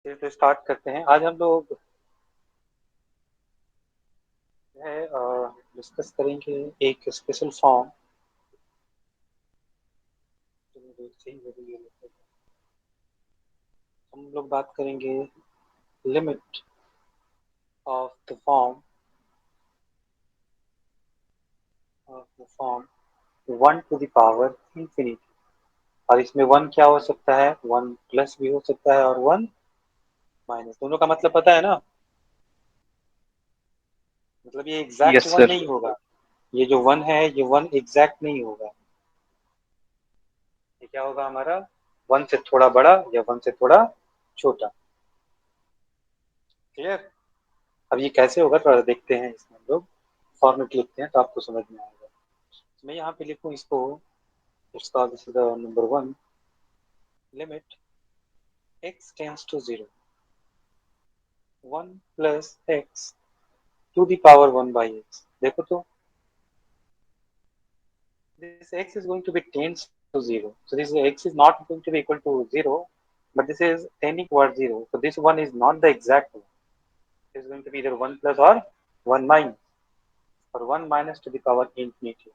तो स्टार्ट करते हैं। आज हम लोग है डिस्कस करेंगे एक स्पेशल फॉर्म। हम लोग बात करेंगे limit of the form 1 to the power infinity. और इसमें वन क्या हो सकता है, वन प्लस भी हो सकता है और वन माइनस। दोनों का मतलब पता है ना। मतलब ये एग्जैक्ट यस वन सर। नहीं होगा। ये जो वन है ये वन एग्जैक्ट नहीं होगा। ये क्या होगा हमारा, वन से थोड़ा बड़ा या वन से थोड़ा छोटा। क्लियर। अब ये कैसे होगा थोड़ा देखते हैं। इसमें हम लोग फॉर्मेट लिखते हैं तो आपको समझ में आएगा। मैं यहाँ पे लिखूँ इसको, उसका this is the number one. Limit x tends to zero, one plus x to the power one by x. देखो तो this x is going to be tends to zero, so this x is not going to be equal to zero, but this is tending towards zero, so this one is not the exact one. It is going to be either one plus or one minus, or one minus to the power infinity.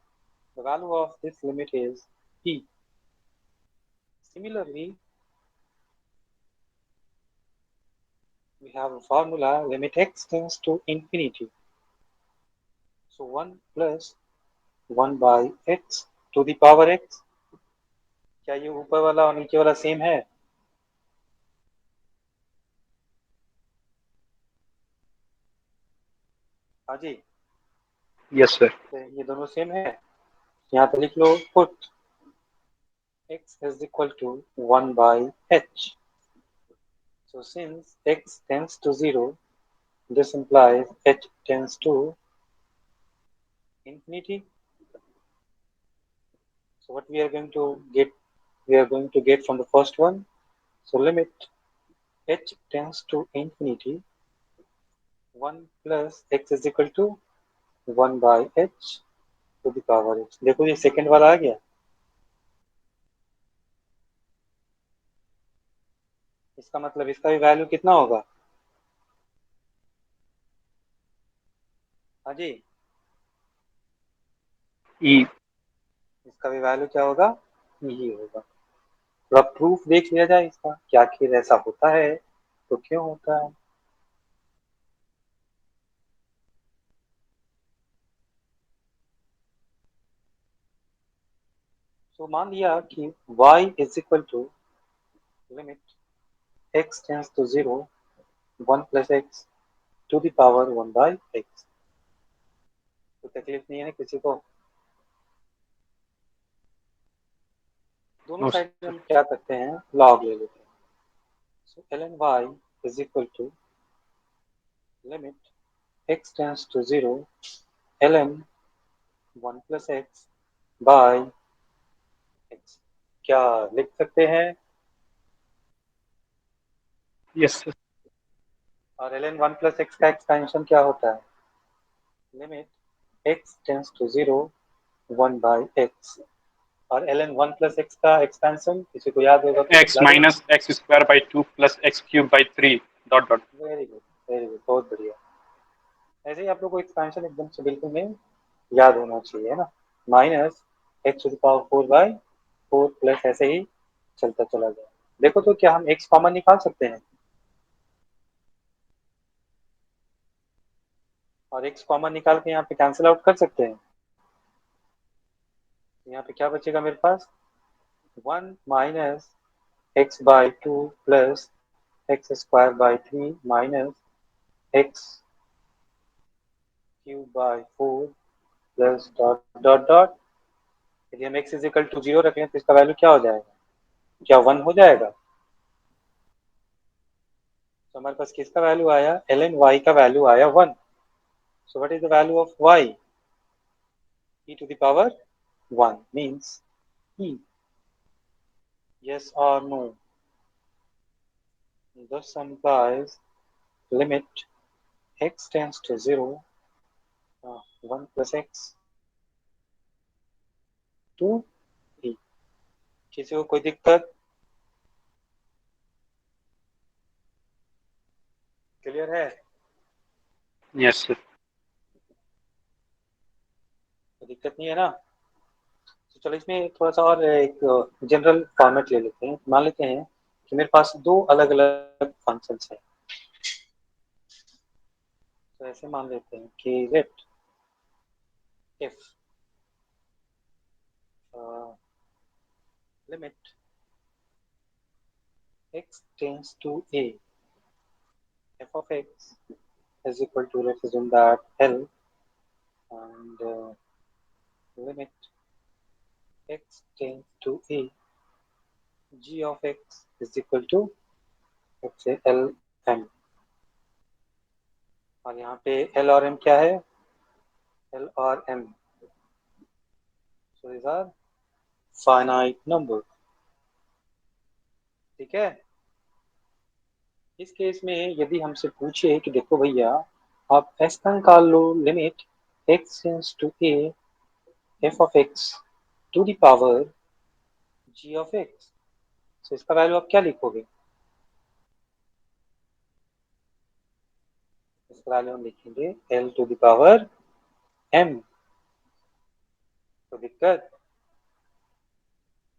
The value of this limit is p. Similarly, we have a formula limit x tends to infinity. So 1 plus 1 by x to the power x. क्या ये ऊपर वाला और नीचे वाला same है? हाँ जी, yes sir. तो ये दोनों सेम है। यहाँ पे लिख लो put x is equal to 1 by h. So since x tends to 0, this implies h tends to infinity. So what we are going to get from the first one. So limit h tends to infinity, 1 plus x is equal to 1 by h to the power h। देखो ये second वाला आ गया। इसका मतलब इसका भी value कितना होगा? हाँ जी, ई। इसका भी वैल्यू क्या होगा, यही होगा। तो अब प्रूफ देख लिया जाए इसका, क्या आखिर ऐसा होता है तो क्यों होता है। तो मान लिया कि y is equal to limit x tends to zero, 1 plus x to the power 1 by x. तो तकलीफ नहीं है ना किसी को। दोनों नो साइड में सर। हम क्या करते हैं, लॉग ले लेते हैं। So ln y is equal to limit x tends to zero, ln 1 plus x by x. क्या लिख सकते हैं? Yes sir. और ln 1 प्लस एक्स का एक्सपेंशन क्या होता है? Limit x tends to zero, 1 by x. और ln 1 प्लस एक्स का एक्सपेंशन किसी को याद होगा तो एक्स बता दो। Minus x square by two plus x cube by three dot dot. Very good, very good, बहुत बढ़िया। ऐसे ही आप लोग को एक्सपेंशन एकदम से बिल्कुल में याद होना चाहिए, है ना। Minus x to the power 4 by 4 plus ऐसे ही चलता चला जाए। देखो तो क्या हम एक्स कॉमन निकाल सकते हैं? और एक्स कॉमन निकाल के यहाँ पे कैंसिल आउट कर सकते हैं। यहाँ पे क्या बचेगा मेरे पास, 1 minus x by two plus x square by three minus x cube by four plus dot dot dot. यदि हम x is equal to zero रखें तो इसका वैल्यू क्या हो जाएगा, क्या वन हो जाएगा? तो हमारे पास किसका वैल्यू आया, एल एन वाई का वैल्यू आया one. So what is the value of y, e to the power 1 means e, yes or no? Thus implies limit x tends to 0, 1 plus x to e। किसी को कोई दिक्कत? Clear है? Yes, sir. तो दिक्कत नहीं है ना? तो चलो इसमें थोड़ा सा और एक जनरल फॉर्मेट ले लेते हैं। मान लेते हैं कि मेरे पास दो अलग अलग फंक्शंस हैं। तो ऐसे मान लेते हैं कि let if limit x tends to a, f of x is equal to, let's assume that L, and limit x tends to a, g of x is equal to, let's say, L m। और यहाँ पे L और m क्या है? L और m, so these are finite number। ठीक है? इस केस में यदि हमसे पूछे कि देखो भैया, आप ऐसा निकाल लो, limit x tends to a, f of x to the power g of x, तो इसका वैल्यू आप क्या लिखोगे? इसका वैल्यू हम लिखेंगे l to the power m। तो दिक्कत,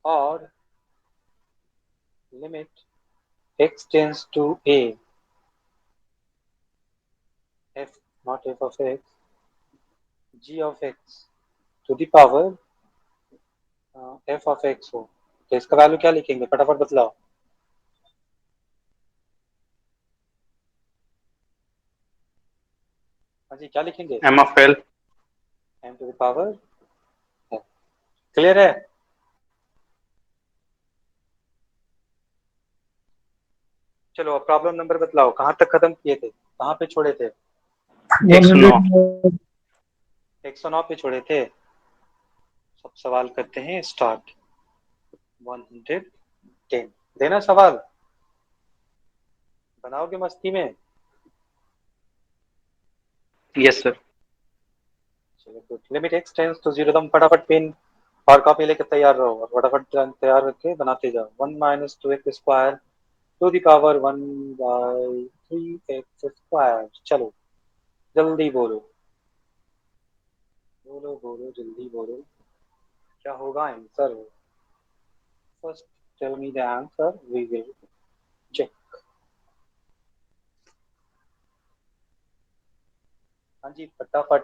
और limit x tends to a, f not f of x, g of x to the power f of x हो, तो इसका वैल्यू क्या लिखेंगे? फटाफट बतलाओ। हाँ जी, क्या लिखेंगे? M of L. m to the power. Clear है? चलो अब प्रॉब्लम नंबर बतलाओ, कहाँ तक खत्म किए थे, कहाँ पे छोड़े थे? 109. 109 पे छोड़े थे। सब सवाल करते हैं स्टार्ट। 110 देना सवाल, बनाओगे मस्ती में? Yes, sir. चलो good. Limit x tends to zero, तुम फटाफट पेन और कॉपी लेके तैयार रहो और फटाफट तैयार रख के बनाते जाओ। 1 - 2x² to the power 1/3x²। चलो जल्दी बोलो, बोलो बोलो, जल्दी बोलो, क्या होगा answer? First tell me the answer, we will check. हाँ जी फटाफट।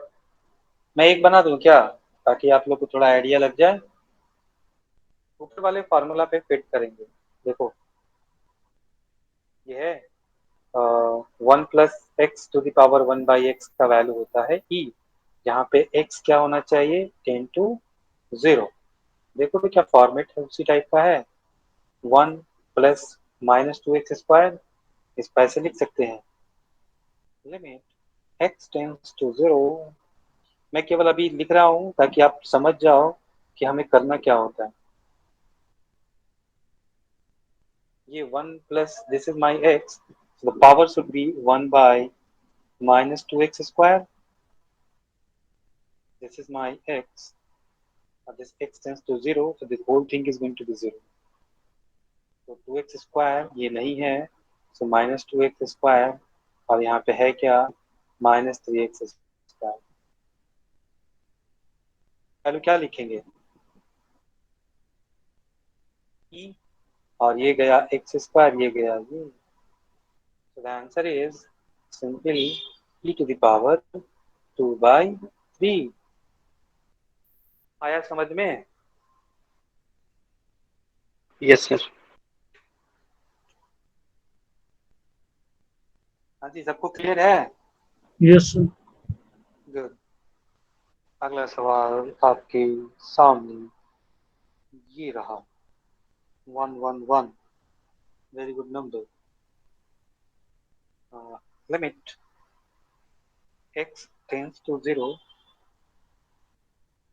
मैं एक बना दूं क्या, ताकि आप लोग को थोड़ा आइडिया लग जाए? ऊपर वाले फार्मूला पे फिट करेंगे। देखो ये है 1 + x⁴ का वैल्यू होता है e। यहाँ पे x क्या होना चाहिए? 10 to 0। देखो तो क्या फॉर्मेट है, उसी टाइप का है। 1 + इस पैसे लिख सकते हैं। लिमिट x टेंड्स टू 0, मैं केवल अभी लिख रहा हूँ ताकि आप समझ जाओ कि हमें करना क्या होता है। ये 1 + this is my x, the power should be 1/-2x²। This is my x. This x tends to 0, so this whole thing is going to be 0. तो 2x² ये नहीं है, so -2x²। और यहाँ पे है क्या? -3x²। वैल्यू क्या लिखेंगे? e, और ये गया x², ये गया ये। So the answer is simply e to the power 2/3। आया समझ में? Yes, sir. हाँ जी, सबको क्लियर है? Yes sir. गुड। अगला सवाल आपके सामने ये रहा। 111, very good number. Limit x tends to 0,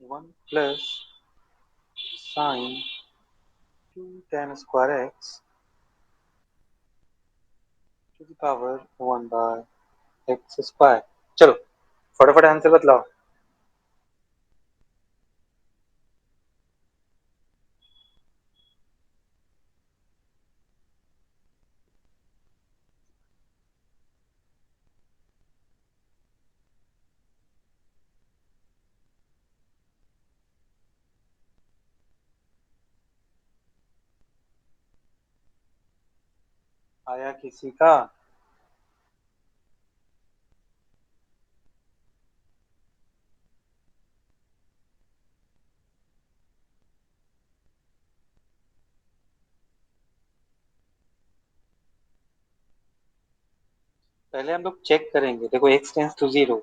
1 + sin 2tan² x to the power 1/x²। चलो फटाफट आंसर बतलाओ। आया किसी का? पहले हम लोग चेक करेंगे। देखो x tends to zero,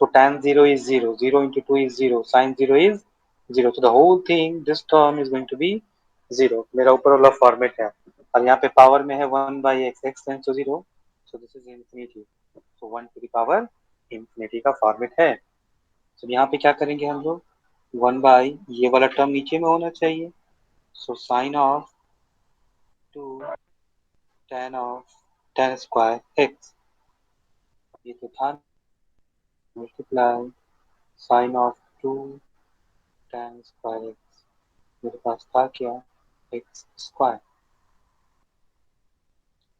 so tan zero is zero, zero into two is zero, sine zero is zero, तो the whole thing this term is going to be zero. मेरा ऊपर वाला फॉर्मेट है। और यहाँ पे पावर में है one by X, X tends to zero, so this is infinity, तो one to the power infinity का फॉर्मेट है। तो यहाँ पे क्या करेंगे हम लोग, वन बाई ये वाला टर्म नीचे में होना चाहिए, so sine of two tan of tan square x, ये तो था, multiply sine of two tan square x, मेरे पास था क्या, एक्स स्क्वायर।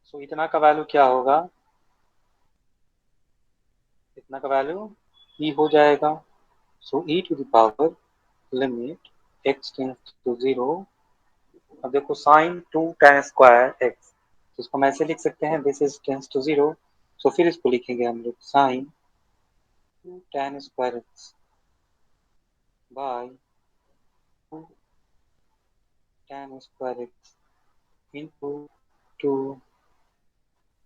सो इतना का वैल्यू क्या होगा, इतना का वैल्यू ई हो जाएगा। So E to the power limit x tends to zero. अब देखो sine two tan square X, तो इसको हम ऐसे लिख सकते हैं, this is tends to zero, so फिर इसको लिखेंगे हम लोग sine two tan square X by two tan square X into two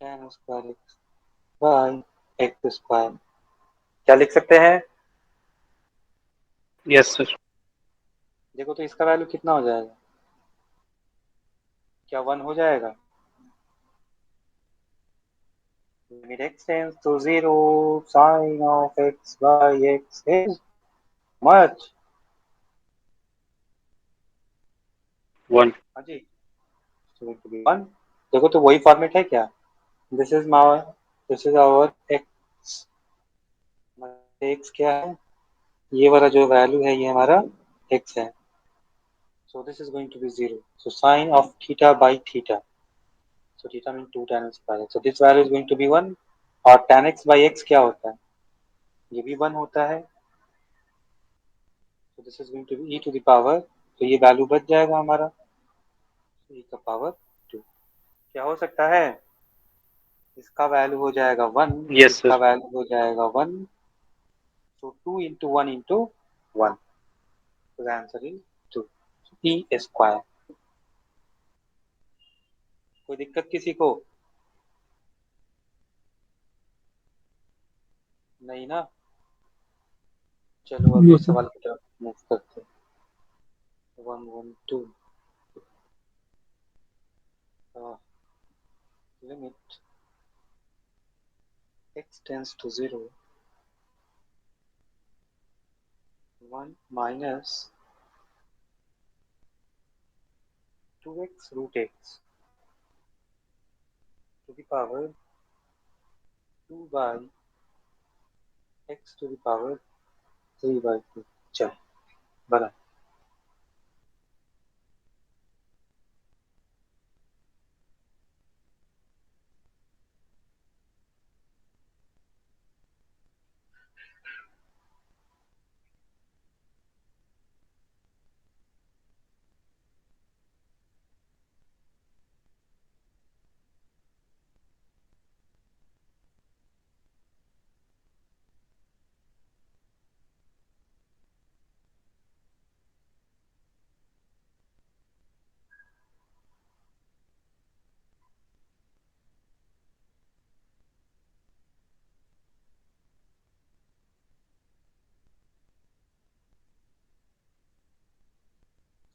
tan square X by X square. क्या लिख सकते हैं? Yes, sir. देखो तो इसका वैल्यू कितना हो जाएगा, क्या वन हो जाएगा? Limit x tends to zero, sine of x by x is much. 1. हाँ जी, वन। देखो तो वही फॉर्मेट है क्या, दिस इज मावर, this is our x, x क्या है, ये वाला जो वैल्यू है ये हमारा x है, so this is going to be zero, so sine of theta by theta, so theta means 2 tan square, so this value is going to be 1। और tan x by x क्या होता है, ये भी 1 होता है, so this is going to be e to the power, तो ये वैल्यू बच जाएगा हमारा e का पावर 2। क्या हो सकता है, इसका वैल्यू हो जाएगा 1, Yes, sir. इसका वैल्यू हो जाएगा 1, so 2 into 1 into 1, so the answer is 2, so e square। कोई दिक्कत किसी को? नहीं ना? चलो No, अगले sir. सवाल की तरफ मूव करते हैं। 112 limit x tends to zero, 1 minus 2x root x to the power 2 by x to the power 3/2। चल बना।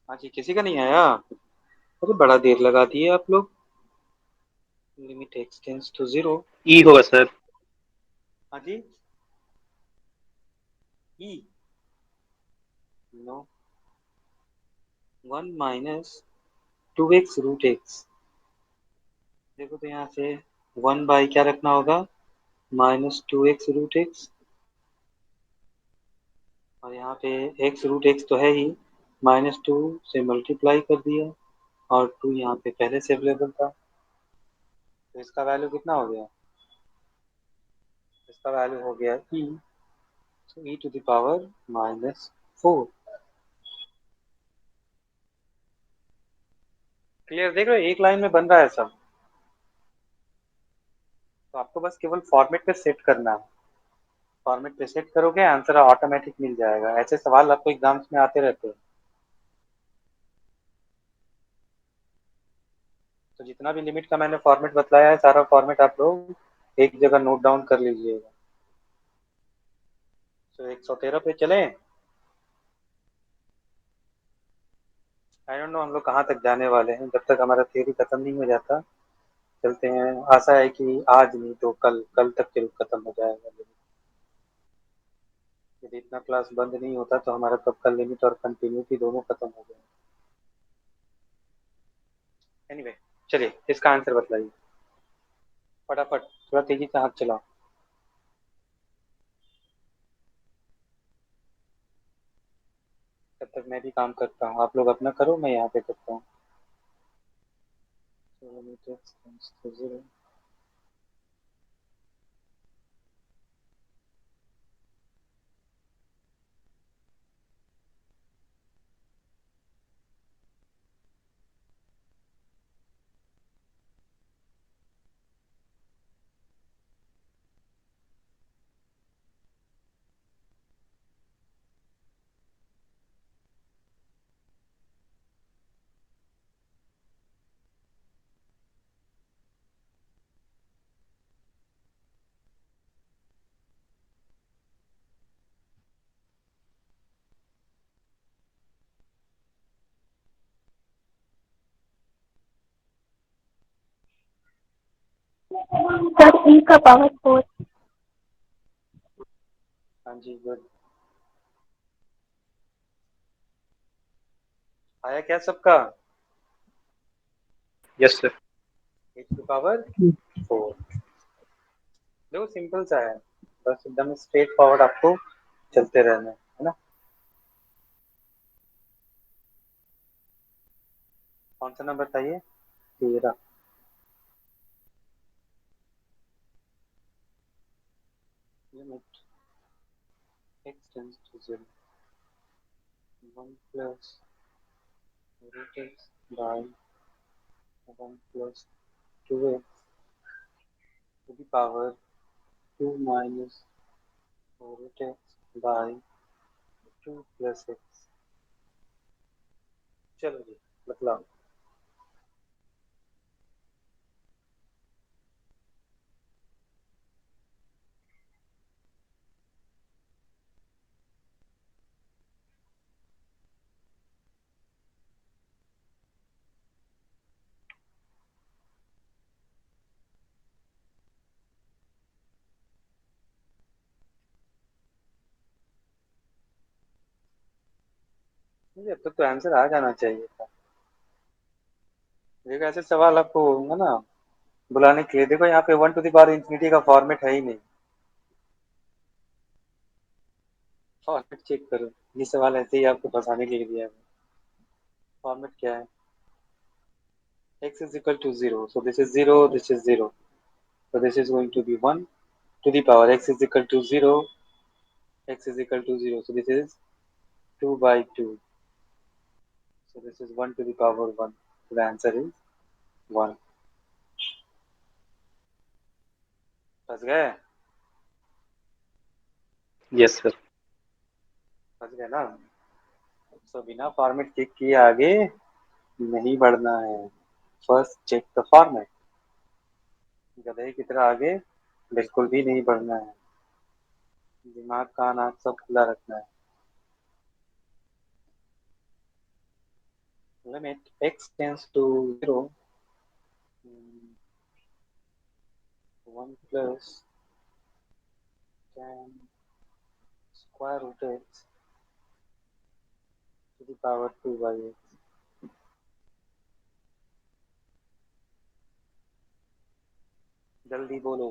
हाँ जी, किसी का नहीं आया? अरे बड़ा देर लगा दिए आप लोग। Limit x tends to zero, E होगा सर. हाँ जी, e, no, 1 minus 2x root x। देखो तो यहाँ से 1 बाई क्या रखना होगा, माइनस 2x रूट x, और यहाँ पे x रूट x तो है ही, माइनस 2 से मल्टीप्लाई कर दिया, और 2 यहाँ पे पहले से अवेलेबल था, तो इसका वैल्यू कितना हो गया, इसका वैल्यू हो गया e, तो e to the power minus 4। Clear, देख रहे हो एक लाइन में बन रहा है सब। तो आपको बस केवल फॉर्मेट पे सेट करना है। फॉर्मेट पे सेट करोगे आंसर ऑटोमेटिक मिल जाएगा। ऐसे सवाल आपको एग्जाम्स में आते रहते हैं। तो जितना भी लिमिट का मैंने फॉर्मेट बतलाया है सारा फॉर्मेट आप लोग एक जगह नोट डाउन कर लीजिएगा। तो 113 पे चलें। आई डोंट नो हम लोग कहाँ तक जाने वाले हैं, जब तक हमारा थियरी खत्म नहीं हो जाता चलते हैं। आशा है कि आज नहीं तो कल कल तक जरूर खत्म हो जाएगा। यदि इतना क्लास बंद नहीं होता तो हमारा तब कल लिमिट और कंटिन्यूटी दोनों खत्म हो गए। एनीवे, चलिए इसका आंसर बतलाइए फटाफट। थोड़ा तेजी से हाथ चलाओ। तब तक मैं भी काम करता हूँ, आप लोग अपना करो, मैं यहाँ पे करता हूँ। सर ई का पावर 4। हाँ जी गुड। आया क्या सबका? Yes, sir. h⁴ देखो सिंपल सा है, बस एकदम स्ट्रेट फॉरवर्ड आपको चलते रहना है ना। कौन सा नंबर चाहिए? 13। Limit x tends to 0 1 plus root x by 1 plus 2x to the power 2 minus root x by 2 plus x। चलो जी बतलाओ। मुझे अब तक तो आंसर आ जाना चाहिए था। देखो ऐसे सवाल आपको होंगे ना बुलाने के लिए। देखो यहाँ पे 1 टू द पावर इंफिनिटी का फॉर्मेट है ही नहीं। फॉर्मेट चेक करो, ये सवाल ऐसे ही आपको फंसाने के लिए दिया है। फॉर्मेट क्या है? x is equal to 0, so this is 0, this is 0, so this is going to be 1 to the power x is equal to 0, x is equal to 0, so this is 2 by 2, so this is 1 to the power 1, so the answer is 1। फंस गए? Yes, sir. फंस गए ना? तो बिना format check किए आगे नहीं बढ़ना है। First check the format. गधे की तरह आगे बिल्कुल भी नहीं बढ़ना है। दिमाग कान आँख सब खुला रखना है। Limit x tends to 0 1 plus tan square root x to the power 2 by x। जल्दी बोलो।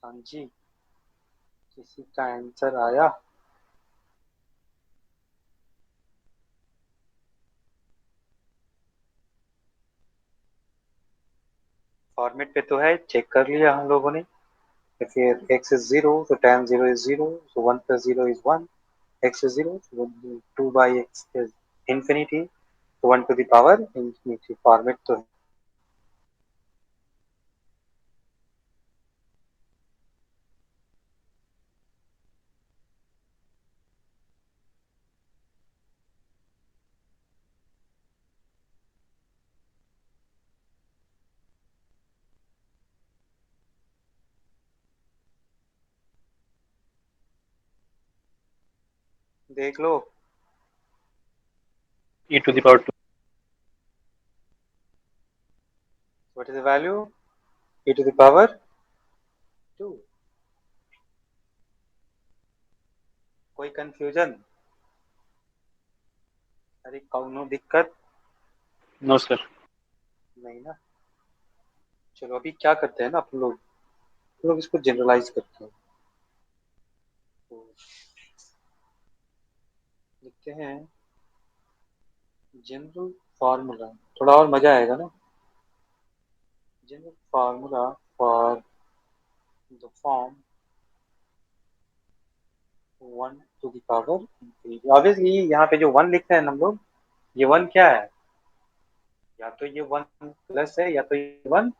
हाँ जी, किसी का आंसर आया? फॉर्मेट पे तो है, चेक कर लिया हम लोगों ने। If x is 0, so tan 0 is 0, so 1 plus 0 is 1. X is 0, so 2 by x is infinity, so 1 to the power infinity format तो है। देख लो। e to the power 2. What is the value? E to the power 2. कोई confusion? अरे कौनो दिक्कत No, sir. नहीं ना। चलो अभी क्या करते हैं ना हम लोग इसको जनरलाइज करते हैं। तो लिखते हैं जनरल फार्मूला, थोड़ा और मजा आएगा ना। General formula for the form 1 to the power infinity। Obviously यहाँ पे जो 1 लिख रहे हैं हम लोग, ये 1 क्या है? या तो ये 1 प्लस है या तो ये 1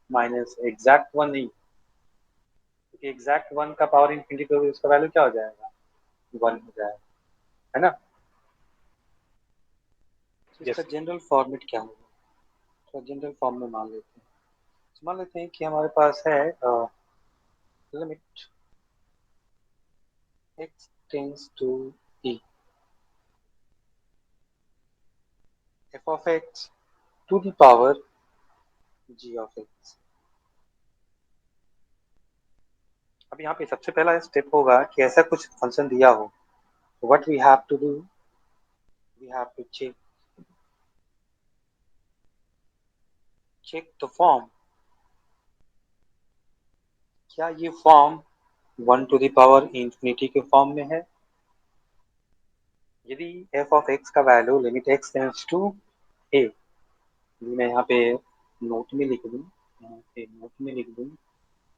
माइनस, एग्जैक्ट 1 नहीं, क्योंकि एग्जैक्ट 1 का पावर इंफिनिटी पे उसका वैल्यू क्या हो जाएगा? 1 हो जाएगा, है ना। तो इसका Yes. जनरल फॉर्मेट क्या होगा? तो जनरल फॉर्म में मान लेते हैं, मान लेते हैं कि हमारे पास है limit x tends to e f of x to the power g of x। अब यहाँ पे सबसे पहला स्टेप होगा कि ऐसा कुछ फंक्शन दिया हो, what we have to do, we have to check the form. क्या ये form 1 to the power infinity के फॉर्म में है? यदि f ऑफ x का value limit x tends to a, मैं यहाँ पे नोट में लिख दूँ, यहाँ पे नोट में लिख दूँ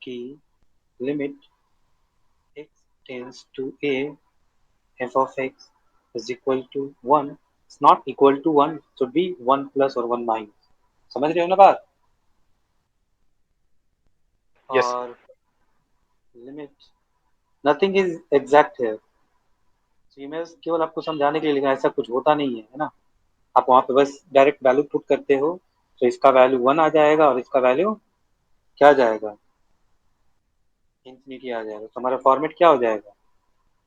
कि limit x tends to a f of x is equal to 1, it's not equal to 1, it should be 1 plus or 1 minus। समझ रहे हो ना बात? Yes. और लिमिट नथिंग इज एग्जैक्ट है, ये मैं केवल आपको समझाने के लिए लिखा, ऐसा कुछ होता नहीं है ना। आप वहां पे बस डायरेक्ट वैल्यू पुट करते हो, तो इसका वैल्यू 1 आ जाएगा और इसका वैल्यू क्या आ जाएगा? इंफिनिटी आ जाएगा। तो हमारा फॉर्मेट क्या हो जाएगा?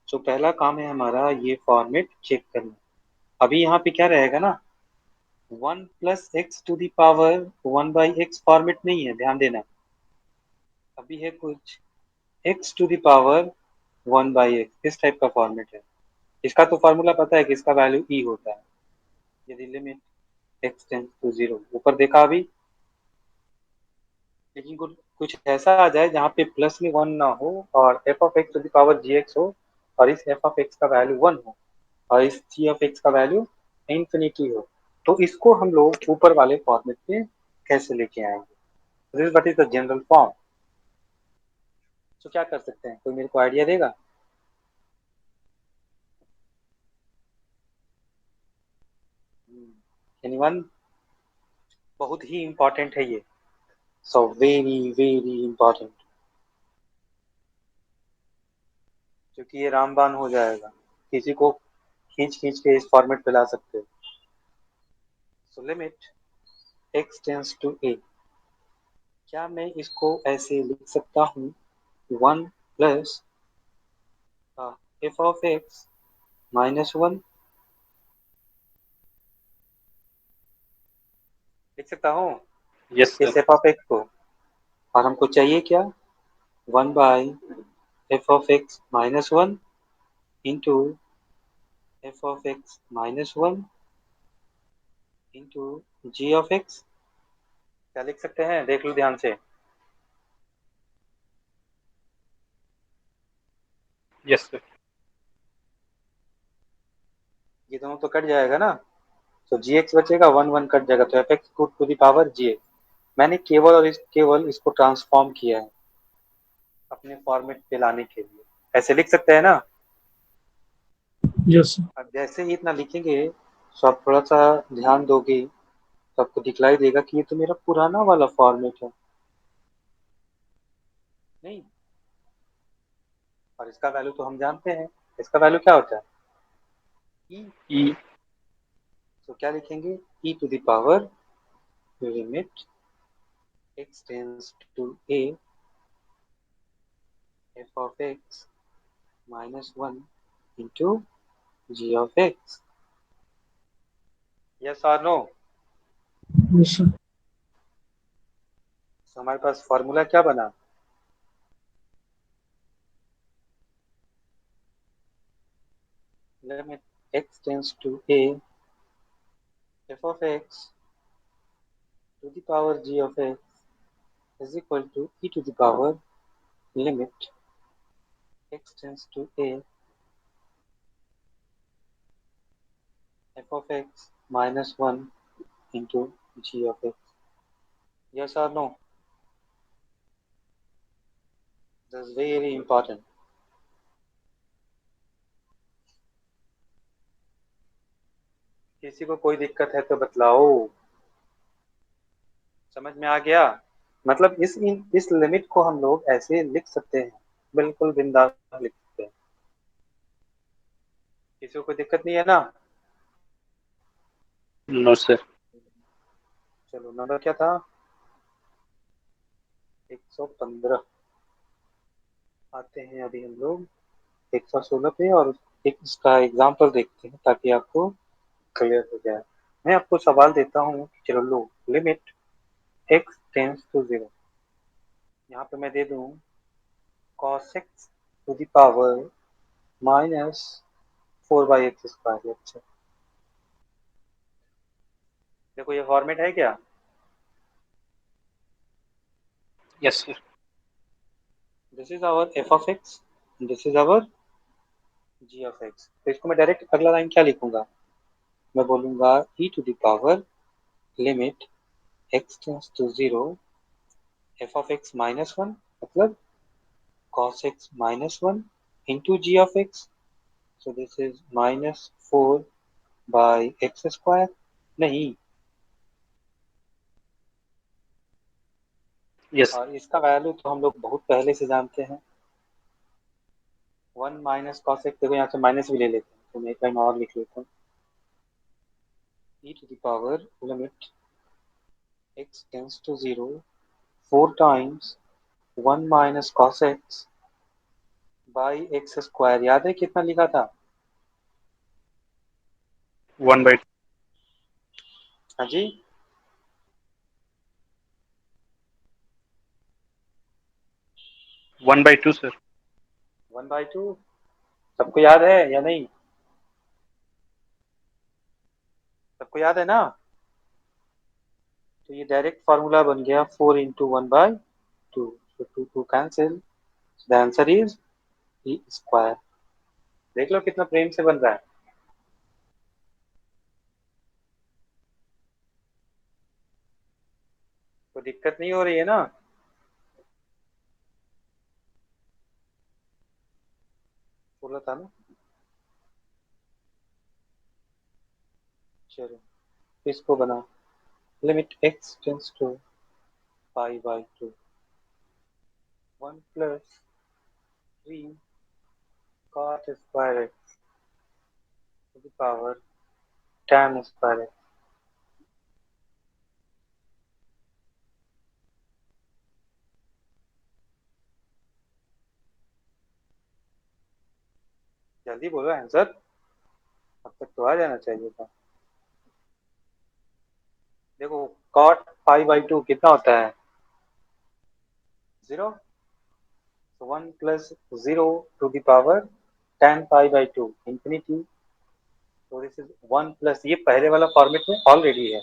तो पहला काम है हमारा ये फॉर्मेट चेक करना। अभी यहाँ पे क्या रहेगा ना, 1 plus x to the power 1 by x format नहीं है, ध्यान देना। अभी है कुछ x to the power 1 by x, इस टाइप का फॉर्मेट है। इसका तो फॉर्मूला पता है कि इसका वैल्यू ई होता है, यदि limit x tends to zero, ऊपर देखा अभी। लेकिन कुछ ऐसा आ जाए जहाँ पे प्लस में 1 ना हो और f of x to the power g x हो, और इस एफ ऑफ एक्स का वैल्यू 1 हो और इस जी ऑफ एक्स का वैल्यू इंफिनिटी हो, तो इसको हम लोग ऊपर वाले फॉर्मेट में कैसे लेके आएंगे? This what is the general form. तो क्या कर सकते हैं, कोई मेरे को आइडिया देगा? एनीवन? बहुत ही इंपॉर्टेंट है ये, सो वेरी वेरी इंपॉर्टेंट, क्योंकि ये रामबाण हो जाएगा, किसी को खींच खींच के इस फॉर्मेट पे ला सकते हो। So limit x tends to a, क्या मैं इसको ऐसे लिख सकता हूँ 1 plus f of x minus 1, लिख सकता हूँ Yes, sir. इस एफ ऑफ एक्स को। और हमको चाहिए क्या? 1 by f of x minus 1 into f of x minus 1 into g of x. क्या लिख सकते हैं, देख लो ध्यान से। Yes, sir. ये दोनों तो कट जाएगा ना, तो जी एक्स बचेगा, 1 1 कट जाएगा, तो f x to the power g x. मैंने केवल और केवल इसको ट्रांसफॉर्म किया है। अपने फॉर्मेट पे लाने के लिए। ऐसे लिख सकते हैं ना। Yes sir. अब जैसे ही इतना लिखेंगे तो आप थोड़ा सा ध्यान दोगे तो आपको दिखलाई देगा कि ये तो मेरा पुराना वाला फॉर्मेट है। नहीं, और इसका वैल्यू तो हम जानते हैं। इसका वैल्यू क्या होता है? ई। E तो क्या लिखेंगे? E to the power limit x tends to a f of x minus 1 into g of x। Yes और नो? Yes sir. तो हमारे पास फॉर्मूला क्या बना? Limit x tends to a f of x to the power g of x is equal to e to the power limit x tends to a f of x minus 1 into g of x। Yes or no? That's very important। किसी को कोई दिक्कत है तो बतलाओ। समझ में आ गया? मतलब इस लिमिट को हम लोग ऐसे लिख सकते हैं, बिल्कुल बिंदास लिख सकते हैं। किसी को कोई दिक्कत नहीं है ना? no sir. चलो, नंबर क्या था? 115। आते हैं अभी हम लोग 116 पे, और एक इसका एग्जाम्पल देखते हैं ताकि आपको क्लियर हो जाए। मैं आपको सवाल देता हूँ कि चलो लो, लिमिट x टेंस टू 0। यहाँ पे मैं दे दूँ cos x to the power minus 4/x²। अच्छा, देखो ये फॉर्मेट है क्या? Yes sir. This is our f of x, this is our g of x। तो इसको मैं डायरेक्ट अगला लाइन क्या लिखूंगा? मैं बोलूंगा e to the power limit x tends to 0 f of x minus 1, मतलब cos x minus 1 into g of x। So this is minus 4 by x square। नहीं, Yes. और इसका वैल्यू तो हम लोग बहुत पहले से जानते हैं। 1 माइनस कॉस एक्स, देखो यहाँ से माइनस भी ले लेते हैं तो मैं एक लाइन और लिख लेता हूँ। e to the power limit x tends to 0 4 times 1 minus cos x by x square। याद है कितना लिखा था? 1/2. हाँ जी, 1/2 sir. 1/2। सबको याद है या नहीं? सबको याद है ना? तो ये डायरेक्ट फार्मूला बन गया 4 इंटू 1/2। तो 2 cancel, the answer is E square. देख लो कितना प्रेम से बन रहा है। तो दिक्कत नहीं हो रही है ना? बोला था ना। चलो, इसको बना लिमिट x टेंस टू π/2 1 प्लस 3 cot square x to the power tan square x। जल्दी बोलो आंसर, अब तक तो आ जाना चाहिए था। देखो, cot π/2 कितना होता है? 0। तो 1 plus 0 to the power tan π/2 infinity. तो दिस इज 1 प्लस, ये पहले वाला फॉर्मेट में ऑलरेडी है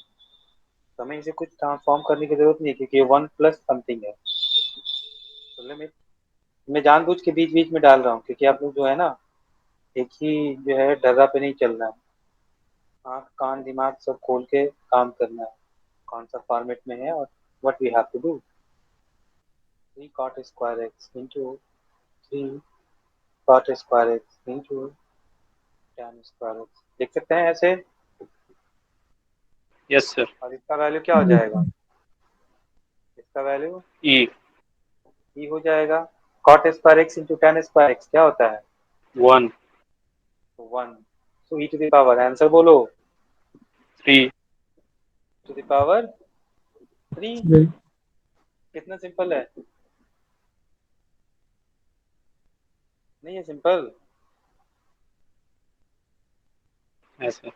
तो हमें इसे कुछ ट्रांसफॉर्म करने की जरूरत नहीं है क्योंकि ये 1 प्लस समथिंग है। तो लिमिट मैं जानबूझ के बीच बीच में डाल रहा हूँ क्योंकि आप लोग जो है ना, एक ही जो है डगा पे नहीं चलना है। आँख कान दिमाग सब खोल के काम करना है, कौन सा फॉर्मेट में है और what we have to do. 3 cot square x into 3 cot square x into tan square x लिख सकते हैं ऐसे। Yes, sir. और इसका वैल्यू क्या हो Yes, जाएगा? sir. इसका वैल्यू E. e हो जाएगा। cot square x into tan square x क्या होता है? 1. 1। So e to the power, answer बोलो। 3. To the power 3। 3. कितना सिंपल है, नहीं है सिंपल? Yes, sir.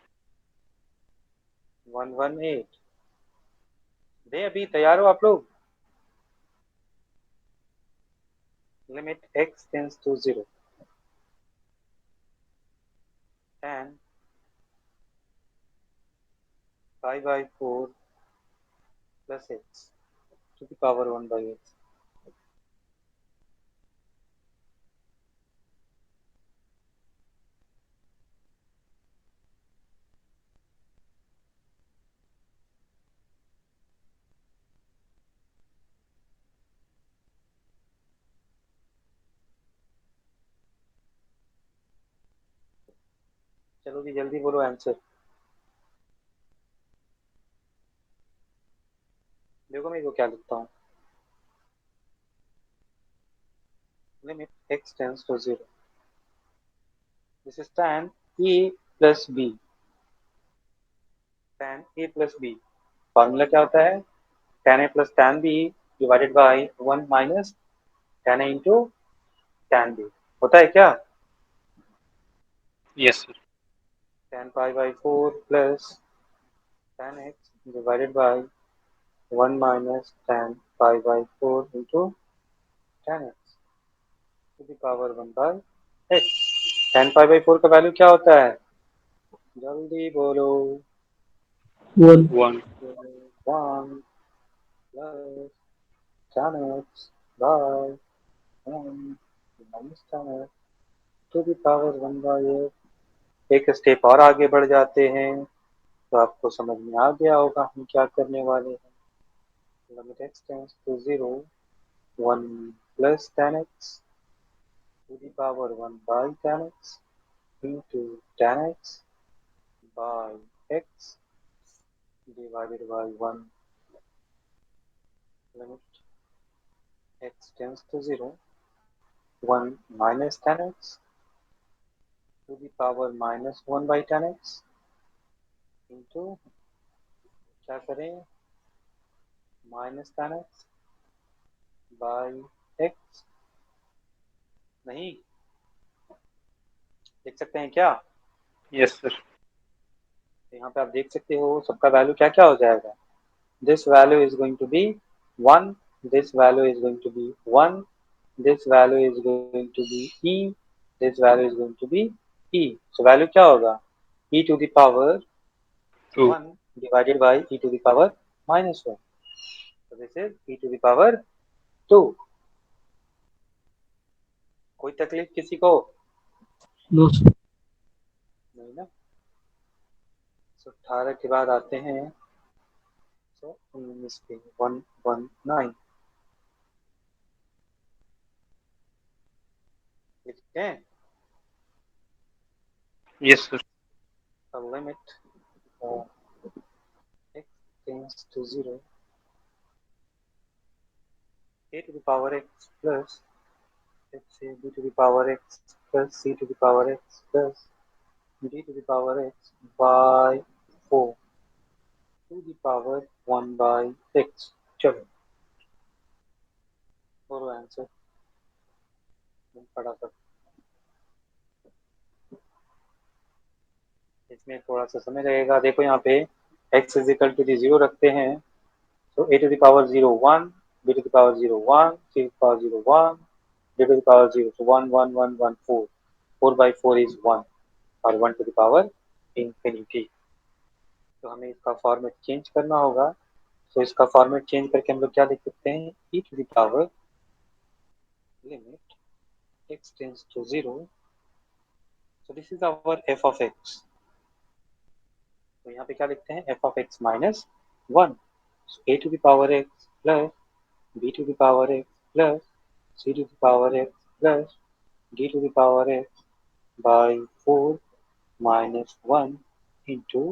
118। दे अभी तैयार हो आप लोग? Limit x tends to 0 tan pi by 4 plus x to the power 1 by x। चलो जी जल्दी बोलो आंसर। देखो मैं को क्या लिखता हूँ। Limit x tends to 0, this is tan a plus b। tan a plus b formula क्या होता है? tan a plus tan b divided by 1 minus tan a into tan b होता है क्या? Yes, sir. tan pi by 4 plus tan x divided by 1 minus tan pi by 4 into tan x to the power 1 by x। tan pi by 4 का value क्या होता है? जल्दी बोलो। 1. 1. 1 plus tan x by 1 minus tan x to the power 1 by x। एक step और आगे बढ़ जाते हैं तो आपको समझ में आ गया होगा हम क्या करने वाले हैं। Limit x tends to 0, 1 plus tan x to the power 1 by tan x into tan x by x divided by 1। limit x tends to 0, 1 minus tan x to the power minus 1 by tan x into क्या करें, minus tan x by x। नहीं देख सकते हैं क्या? Yes, sir. तो यहाँ पे आप देख सकते हो सबका वैल्यू क्या क्या हो जाएगा। This value is going to be 1, this value is going to be 1, this value is going to be e, this value is going to be e। so value क्या होगा? e to the power 2. 1 divided by e to the power minus 1। so this is e to the power 2। कोई तकलीफ किसी को? No, sir. नहीं ना। so 18 के बाद आते हैं so 19 पे 119 लिखते हैं। Yes, sir. the limit x tends to 0, a to the power x plus let's say b to the power x plus c to the power x plus d to the power x by 4 to the power 1 by x। चलो बोलो answer फटाफट। इसमें थोड़ा सा समय लगेगा। देखो यहाँ पे x इज इक्वल टू 0 रखते हैं तो a to the power 0 1, b to the power 0 1, c to the power 0 1, d to the power 0 so 1 1 1 1 4, 4 by 4 is 1 और 1 टू द पावर इंफिनिटी। तो हमें इसका फॉर्मेट चेंज करना होगा। तो इसका फॉर्मेट चेंज करके हम लोग क्या लिख सकते हैं, e to the power limit x tends to 0, so this is our f of x। तो यहाँ पे क्या लिखते हैं, f of x minus 1, so a to the power x plus b to the power x plus c to the power x plus d to the power x by 4 minus 1 into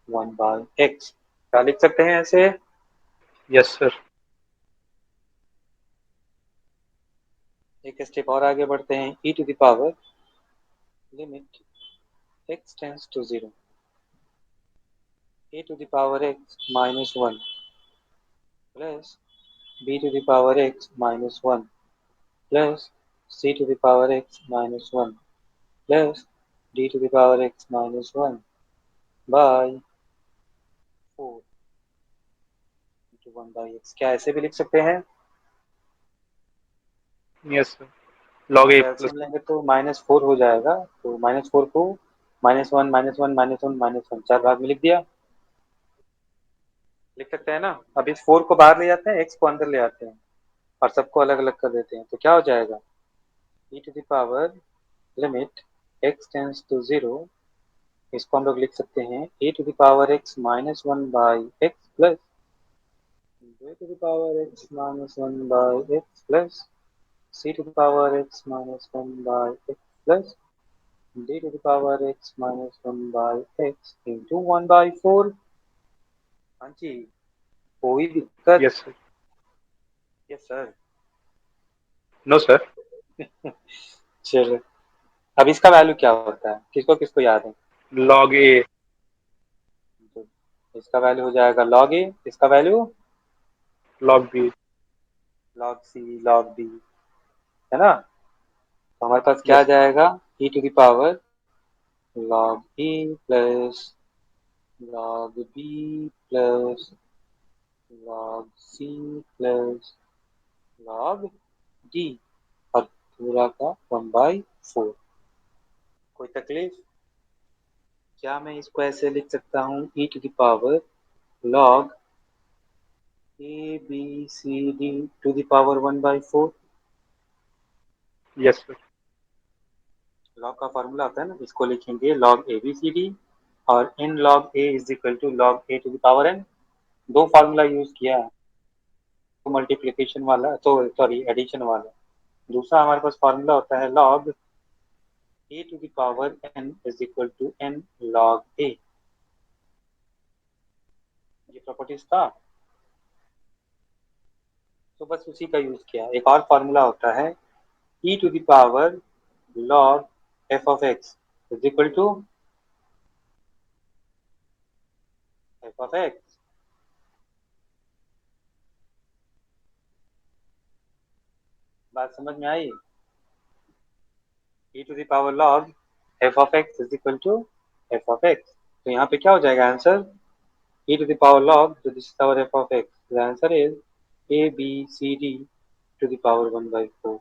1 by x। क्या लिख सकते हैं ऐसे? Yes, sir. एक step और आगे बढ़ते हैं। e to the power limit x tends to 0 a to the power x minus 1 plus b to the power x minus 1 plus c to the power x minus 1 plus d to the power x minus 1 by 4 into 1 by x। क्या ऐसे भी लिख सकते हैं? Yes, sir. Log अगर a plus LCM लेंगे तो -4 हो जाएगा, तो -4 को -1 -1 -1 -1 चार भाग में लिख दिया। लिख सकते हैं ना? अब इस 4 को बाहर ले जाते हैं, x को अंदर ले आते हैं और सबको अलग अलग कर देते हैं, तो क्या हो जाएगा? e to the power limit x tends to 0, इसको हम लोग लिख सकते हैं e to the power x minus 1 by x plus e to the power x minus 1 by x plus c to the power x minus 1 by x plus d to the power x minus 1 by x into 1 by 4। हाँ जी, कोई दिक्कत? yes, sir. Yes sir. No, sir. चलो, अब इसका value क्या होता है, किसको किसको याद है? Log a तो इसका वैल्यू हो जाएगा log a, इसका value log b. log c log b, है ना? तो हमारे पास क्या आ Yes, sir. जाएगा? e to the power log a plus log b plus log c plus log d और पूरा का 1/4। कोई तकलीफ? क्या मैं इसको ऐसे लिख सकता हूँ e to the power log a b c d to the power 1/4? Yes, sir. Log का फॉर्मूला होता है ना, इसको लिखेंगे log a b c d और n log a is equal to log a to the power n। दो formula use किया है, तो मल्टीप्लिकेशन वाला, तो सॉरी एडिशन वाला। दूसरा हमारे पास फार्मूला होता है log a to the power n is equal to n log a। ये प्रॉपर्टीज था, तो बस उसी का यूज किया। एक और फार्मूला होता है e to the power log f of x is equal to f of x। बात समझ में आई? e to the power log f of x is equal to f of x। तो यहाँ पे क्या हो जाएगा answer? e to the power log, तो this is our f of x, the answer is a b c d to the power 1/4।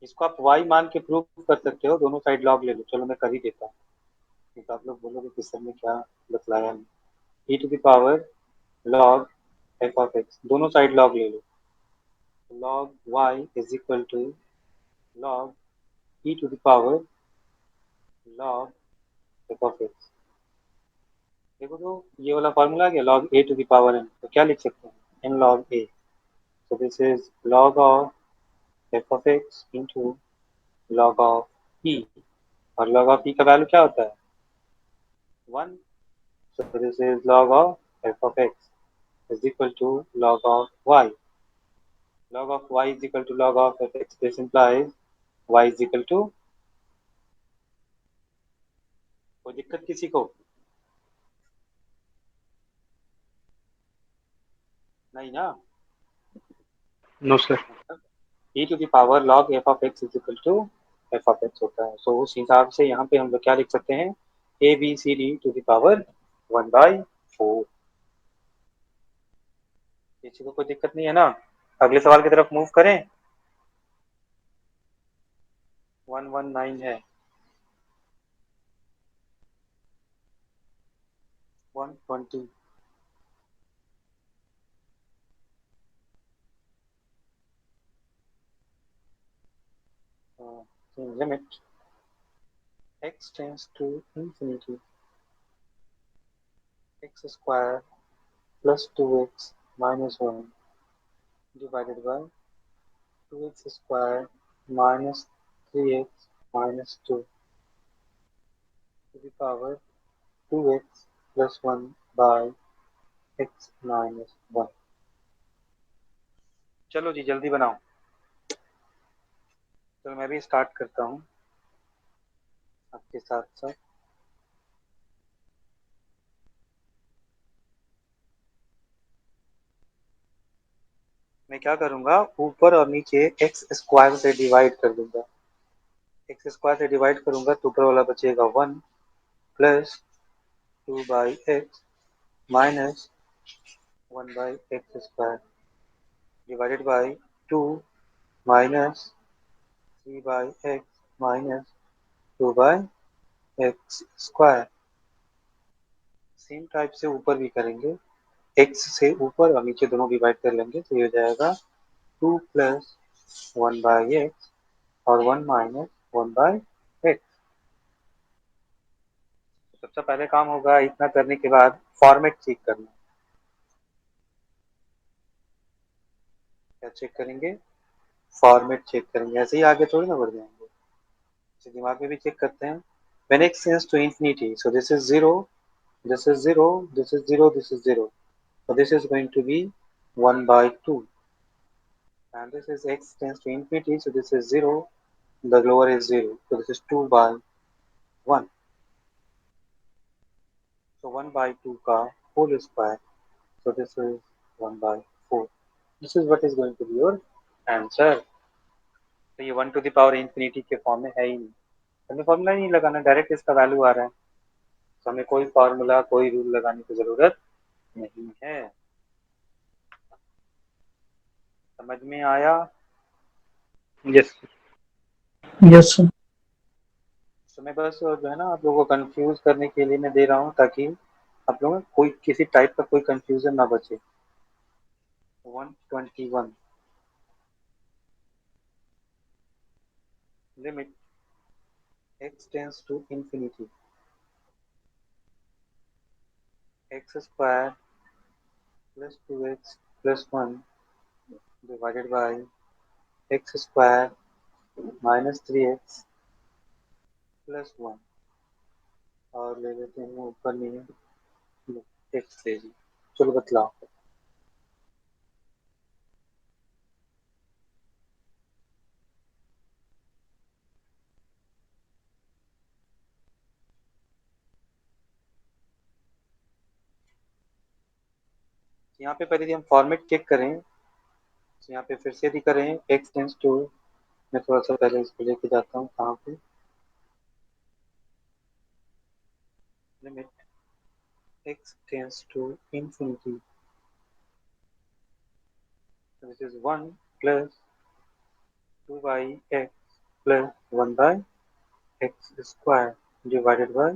इसको आप y मान के प्रूव कर सकते हो, दोनों साइड log ले लो। चलो मैं कर ही देता हूँ, तो आप लोग बोलोगे कि सर ने क्या बतलाया नहीं। e to the power log f of x, दोनों साइड log ले लो। log y is equal to log e to the power log f of x। देखो तो ये वाला फॉर्मूला आ गया log a to the power n, तो क्या लिख सकते हैं? n log a। so this is log of f of x into log of e, और log of e का वैल्यू क्या होता है? 1। so this is log of f of x is equal to log of y। log of y is equal to log of f x, this implies y is equal to, कोई दिक्कत किसी को? नहीं ना? No, sir. e to the power log f of x is equal to f of x होता है। so उस हिसाब से यहाँ पे हम लोग क्या लिख सकते हैं? a b c d to the power 1/4। किसी को कोई दिक्कत नहीं है ना? अगले सवाल की तरफ मूव करें। 119 है, 120। Limit x tends to infinity x square plus 2x minus 1 divided by 2x square minus 3x minus 2 to the power 2x plus 1 by x minus 1। चलो जी जल्दी बनाओ। तो मैं भी स्टार्ट करता हूँ आपके साथ साथ। मैं क्या करूँगा, ऊपर और नीचे एक्स स्क्वायर से डिवाइड कर दूंगा। एक्स स्क्वायर से डिवाइड करूंगा तो ऊपर वाला बचेगा 1 plus 2 by x minus 1 by x square divided by 2 minus 3 by x minus 2 by x square. Same type से ऊपर भी करेंगे, एक्स से ऊपर और नीचे दोनों डिवाइड कर लेंगे तो ये हो जाएगा 2 प्लस 1 बाई एक्स और 1 माइनस 1 बाई एक्स। सबसे पहले काम होगा इतना करने के बाद फॉर्मेट चेक करना। क्या चेक करेंगे? फॉर्मेट चेक करेंगे, ऐसे ही आगे थोड़ी ना बढ़ जाएंगे। इसे दिमाग में भी चेक करते हैं। when x tends to infinity, so this is 0, this is 0, this is 0, this is 0, so this is going to be 1 by 2, and this is x tends to infinity, so this is 0, the lower is 0, so this is 2 by 1, so 1 by 2 का whole square, so this is 1 by 4। this is what is going to be your answer। तो ये 1 to the power infinity के form में है ही नहीं, हमें formula नहीं लगाना, डायरेक्ट इसका वैल्यू आ रहा है, तो हमें कोई फॉर्मूला कोई रूल लगाने की जरूरत नहीं है। समझ में आया? Yes, sir. Yes, sir. तो मैं बस जो है ना आप लोगों को कंफ्यूज करने के लिए मैं दे रहा हूँ, ताकि आप लोगों में कोई किसी टाइप का कोई कंफ्यूजन ना बचे। 121 limit x tends to infinity x square plus 2x plus 1 divided by x square minus 3x plus 1, और ले लेते हैं ऊपर में एक्स ले ली। चलो बतलाओ। यहाँ पे पहले हम फॉर्मेट चेक करें, तो यहाँ पे फिर से भी करें x टेंस टू, मैं थोड़ा सा पहले इसको लेके जाता हूँ कहाँ पे, limit x tends to infinity, this is 1 plus 2 by x plus 1 by x square divided by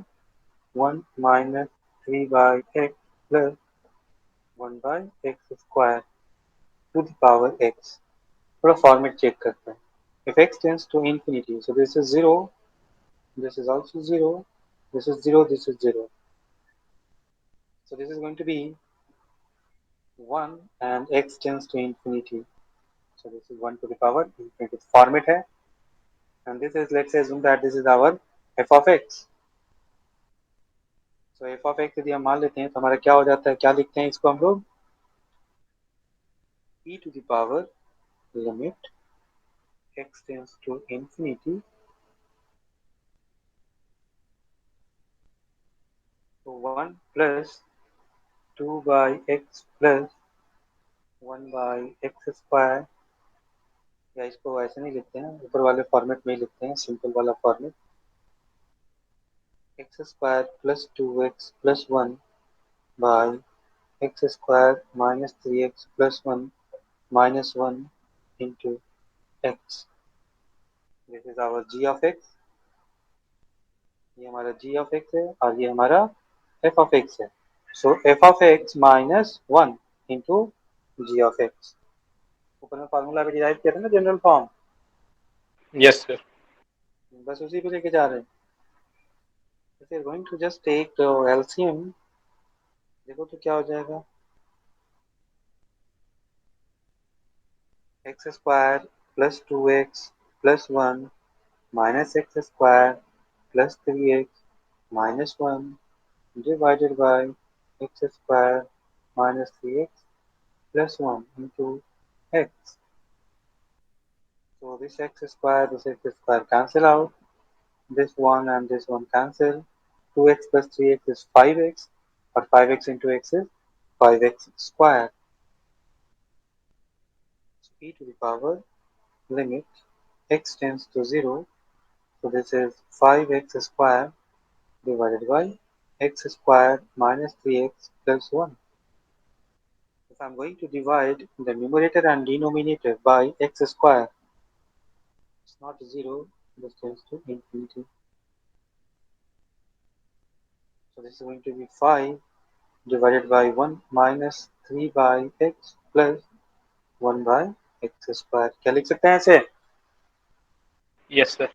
1 minus 3 by x plus 1 by x square to the power x। थोड़ा फॉर्मेट चेक करते हैं। if x tends to infinity, so this is 0, this is also 0, this is 0, this is 0, so this is going to be 1, and x tends to infinity, so this is 1 to the power infinity format है, and this is, let's assume that this is our f of x। so f of x यदि हम मान लेते हैं तो हमारा क्या हो जाता है, क्या लिखते हैं इसको हम लोग, e to the power limit x tends to infinity, so 1 plus 2 by x plus 1 by x square, या इसको ऐसे नहीं लिखते हैं, ऊपर वाले फॉर्मेट में ही लिखते हैं, सिंपल वाला format, x square plus 2x plus 1 by x square minus 3x plus 1 minus 1 into x. This is our g of x, ये हमारा जी ऑफ एक्स है और ये हमारा एफ ऑफ एक्स है। So f of x minus 1 into g of x. ऊपर में formula भी डिराइव किया था ना, जनरल फॉर्म, Yes, sir. बस उसी पे लेके जा रहे हैं। If you're going to just take the LCM, देखो तो क्या हो जाएगा, x square plus 2x plus 1 minus x square plus 3x minus 1 divided by x square minus 3x plus 1 into x. So this x square cancel out. This 1 and this 1 cancel. 2x plus 3x is 5x, or 5x into x is 5x square. So e to the power limit x tends to 0. So this is 5x square divided by x square minus 3x plus 1. If I'm going to divide the numerator and denominator by x square, it's not 0, this tends to infinity. So this is going to be 5 divided by 1 minus 3 by x plus 1 by x square. क्या लिख सकते हैं ऐसे? Yes, sir.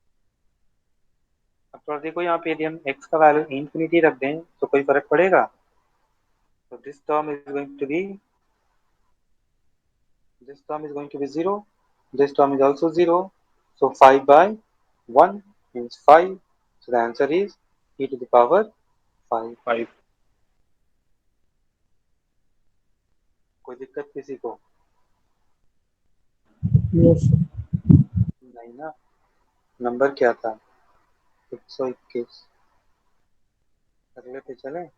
अब थोड़ा देखो यहाँ पे, यदि हम x का वैल्यू इंफिनिटी रख दें तो कोई फर्क पड़ेगा? तो this term is going to be 0. This term is also 0. So 5 by 1 means 5. So the answer is e to the power 5. 5. कोई दिक्कत किसी को? Yes, sir. नहीं ना? नंबर क्या था? 121. अगले पे चले?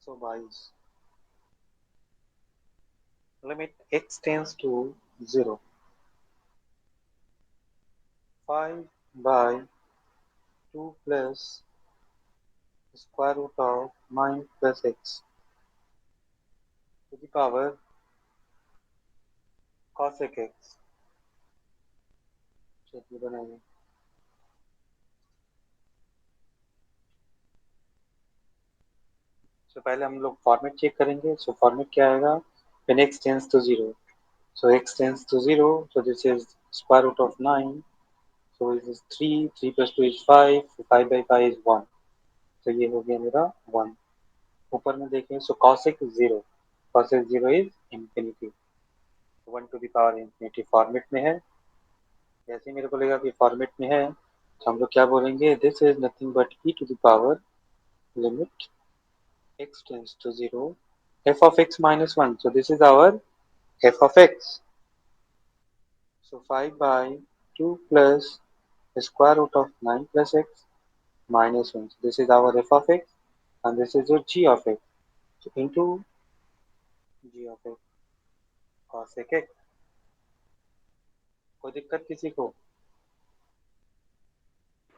So 22. Limit x tends to 0. 5 by 2 plus square root of 9 plus x to the power cosec x. चलिए बनाइए. तो पहले हम लोग फॉर्मेट चेक करेंगे. सो फॉर्मेट क्या आएगा? when x tends to 0. So x tends to 0. So this is square root of 9. So this is 3. 3 plus 2 is 5. So 5 by 5 is 1. तो ये हो गया मेरा 1. ऊपर में देखें, so cosec 0. Cosec 0 is infinity. 1 to the power infinity format में है. जैसे ही मेरे को लगा कि फॉर्मेट में है, तो हम लोग क्या बोलेंगे? This is nothing but e to the power limit x tends to 0 f of x minus 1. So this is our f of x. So 5 by 2 plus the square root of 9 plus x minus 1. So this is our f of x, and this is your g of x. So into g of x cosec x. कोई दिक्कत किसी को?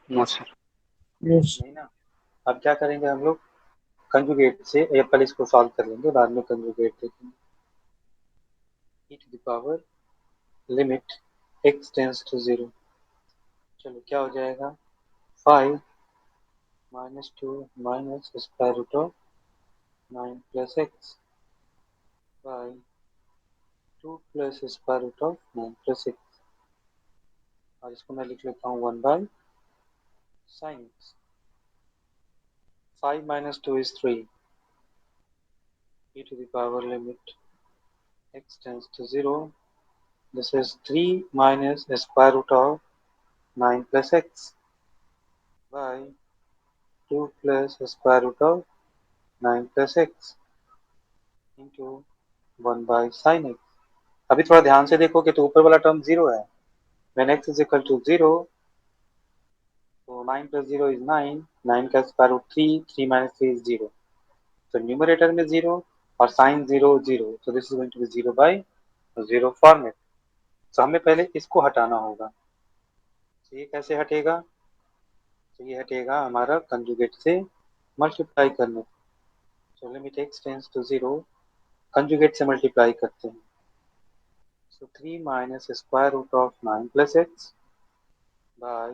No, sir. Yes, sir. नहीं ना? अब क्या करेंगे हम लोग? कंजुगेट से पहले इसको सॉल्व कर लेंगे, बाद में कंजुगेट देखेंगे. e to the power limit x tends to 0. चलो क्या हो जाएगा? 5 minus 2 minus square root of 9 plus x by 2 plus square root of 9 plus x. और इसको मैं लिख लेता हूँ 1 by sin x. 5 minus 2 is 3. E to the power limit x tends to 0. This is 3 minus the square root of 9 plus x by 2 plus the square root of 9 plus x into 1 by sin x. अभी थोड़ा ध्यान से देखोगे तो ऊपर वाला term 0 है. When x is equal to 0, so 9 plus 0 is 9. 9 का square root 3. 3 minus 3 is 0. So numerator में 0 और sin 0 0. So this is going to be 0 by 0 format. So हमें पहले इसको हटाना होगा. तो ये कैसे हटेगा? तो ये हटेगा हमारा कंजुगेट से मल्टीप्लाई करने. So limit x tends to 0. Conjugate से मल्टीप्लाई करते हैं. So 3 minus square root of 9 plus x by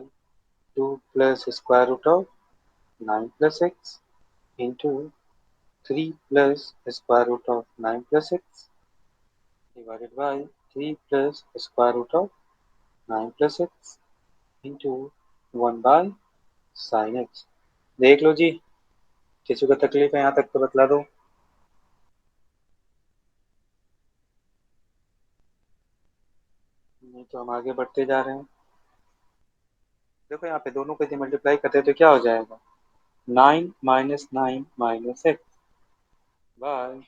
2 plus square root of 9 plus x into 3 plus square root of 9 plus x divided by 3 plus square root of 9 plus x into 1 by sin x. देख लो जी, किसी को तकलीफ है यहाँ तक तो बतला दो। नहीं तो हम आगे बढ़ते जा रहे हैं। देखो यहाँ पे दोनों को यदि मल्टीप्लाई करते हैं तो क्या हो जाएगा, 9 - 9 - x by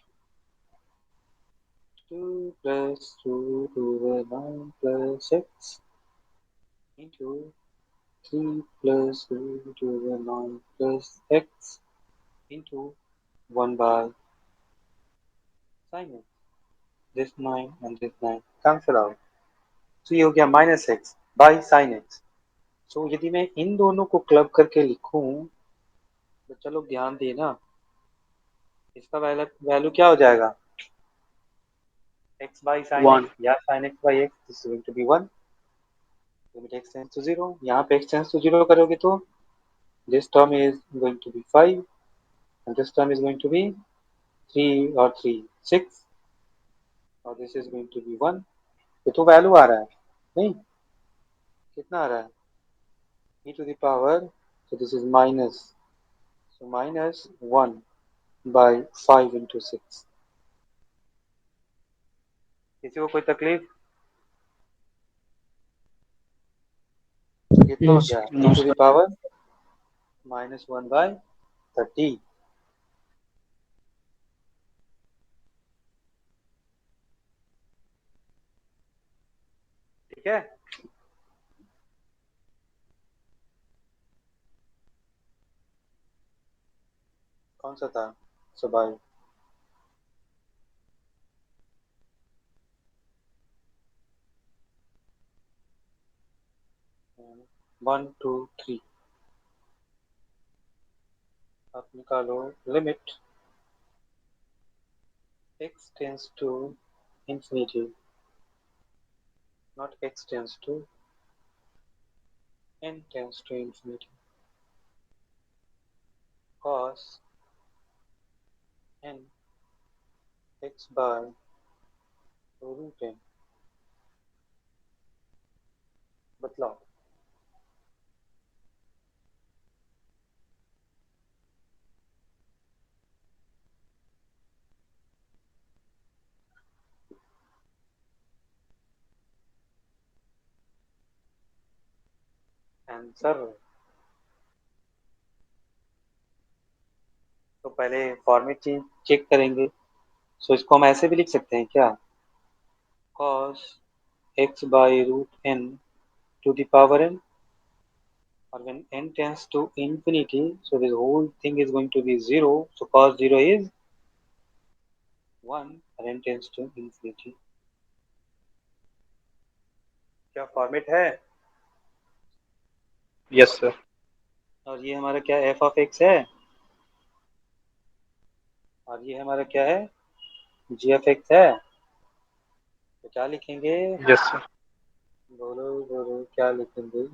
2 + 2 to the 9 + x into 3 + 2 to the 9 + x into 1/sin x। this 9 and this 9 cancel out, तो ये हो गया -x/sin x। तो यदि मैं इन दोनों को क्लब करके लिखूं तो चलो ध्यान दिए ना, इसका वैल्यू क्या हो जाएगा, x/sin x 1. या sin x/x, this is going to be 1। Limit x tends to 0, यहाँ पे x टेंड्स टू 0 करोगे तो this term is going to be 5 and this term is going to be 3 और 3 6 और this is going to be 1। ये तो value आ रहा है नहीं, कितना आ रहा है, e to the power, so this is minus, so -1/5 into 6। किसी को कोई तकलीफ, तो कितना हो Yes. गया, e No, to the sir. power -1/30। ठीक है, कौन सा था सुबाई, 1 2 3। आप निकालो limit x tends to infinity, not x tends to n tends to infinity, cos n x/√n। बतलाओ, आंसर। तो पहले फॉर्मेट चेक करेंगे, सो इसको हम ऐसे भी लिख सकते हैं क्या, cos x/√n to the power n, or when n tends to infinity, so this whole thing is going to be 0, so cos 0 is 1 और n tends to infinity। क्या फॉर्मेट है, Yes, sir. और ये हमारा क्या f of x है, और ये हमारा क्या है, g of x है। तो क्या लिखेंगे, Yes, sir. बोलो बोलो क्या लिखेंगे,